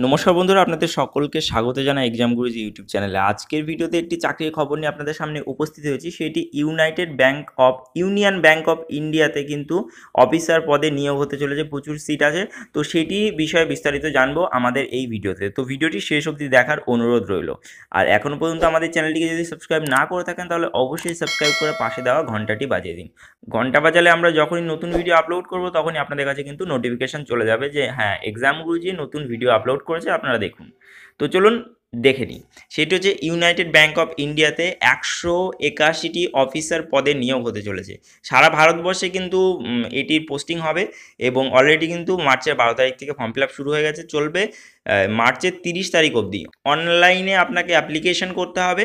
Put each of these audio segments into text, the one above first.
নমস্কার বন্ধুরা, আপনাদের সকলকে স্বাগত জানাই এক্সাম গুরুজি ইউটিউব চ্যানেলে। আজকের ভিডিওতে একটি চাকরির খবর নিয়ে আপনাদের সামনে উপস্থিত হয়েছি। সেটি ইউনিয়ন ব্যাংক অফ ইন্ডিয়াতে কিন্তু অফিসার পদে নিয়োগ হতে চলেছে, প্রচুর সিট আছে। তো সেটি বিষয়ে বিস্তারিত জানবো আমাদের এই ভিডিওতে। তো ভিডিওটি শেষ অবধি দেখার অনুরোধ রইল। আর এখনও পর্যন্ত আমাদের চ্যানেলটিকে যদি সাবস্ক্রাইব না করে থাকেন তাহলে অবশ্যই সাবস্ক্রাইব করে পাশে দেওয়া ঘন্টাটি বাজিয়ে দিন। ঘন্টা বাজালে আমরা যখনই নতুন ভিডিও আপলোড করব তখনই আপনাদের কাছে কিন্তু নোটিফিকেশান চলে যাবে যে হ্যাঁ, এক্সাম গুরুজি নতুন ভিডিও আপলোড করেছে, আপনারা দেখুন। তো চলুন দেখে নিই। সেটি হচ্ছে ইউনাইটেড ব্যাংক অফ ইন্ডিয়াতে 181টি অফিসার পদে নিয়োগ হতে চলেছে। সারা ভারতবর্ষে কিন্তু এটির পোস্টিং হবে এবং অলরেডি কিন্তু মার্চের 12 তারিখ থেকে ফর্ম ফিল আপ শুরু হয়ে গেছে, চলবে মার্চের 30 তারিখ অবধি। অনলাইনে আপনাকে অ্যাপ্লিকেশন করতে হবে।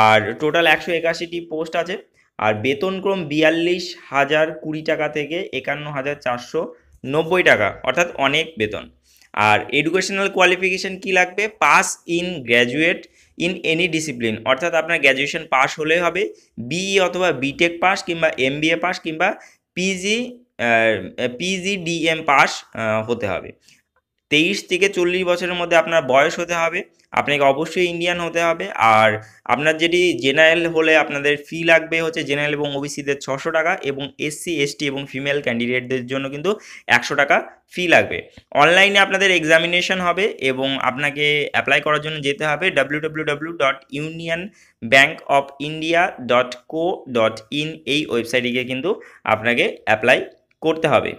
আর টোটাল 181টি পোস্ট আছে। আর বেতনক্রম 42,020 টাকা থেকে 51,490 টাকা, অর্থাৎ অনেক বেতন। আর এডুকেশনাল কোয়ালিফিকেশান কি লাগবে? Pass in graduate in any discipline, অর্থাৎ আপনার গ্র্যাজুয়েশন পাস হলে হবে, বিই অথবা বিটেক পাস কিংবা এমবিএ পাস কিংবা পিজিডিএম পাস হতে হবে। 23 থেকে 40 বছরের মধ্যে আপনার বয়স হতে হবে। আপনাকে অবশ্যই ইন্ডিয়ান হতে হবে। আর আপনার যেটি জেনারেল হলে আপনাদের ফি লাগবে হচ্ছে জেনারেল এবং ওবিসিদের 600 টাকা, এবং এসসি এসটি এবং ফিমেল ক্যান্ডিডেটদের জন্য কিন্তু 100 টাকা ফি লাগবে। অনলাইনে আপনাদের এক্সামিনেশন হবে এবং আপনাকে অ্যাপ্লাই করার জন্য যেতে হবে www.unionbankofindia.co.in এই ওয়েবসাইটে কিন্তু আপনাকে অ্যাপ্লাই করতে হবে।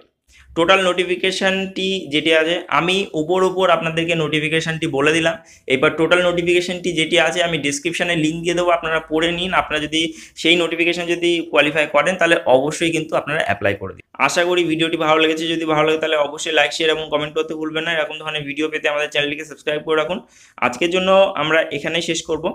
টোটাল নোটিফিকেশানটি যেটি আছে আমি উপর আপনাদেরকে নোটিফিকেশানটি বলে দিলাম। এবার টোটাল নোটিফিকেশানটি যেটি আছে আমি ডিসক্রিপশানে লিঙ্ক দিয়ে দেবো, আপনারা পড়ে নিন। আপনারা যদি সেই নোটিফিকেশান যদি কোয়ালিফাই করেন তাহলে অবশ্যই কিন্তু আপনারা অ্যাপ্লাই করে দিন। আশা করি ভিডিওটি ভালো লেগেছে। যদি ভালো লাগে তাহলে অবশ্যই লাইক, শেয়ার এবং কমেন্ট করতে ভুলবেন না। এরকম ধরনের ভিডিও পেতে আমাদের চ্যানেলটিকে সাবস্ক্রাইব করে রাখুন। আজকের জন্য আমরা এখানেই শেষ করব।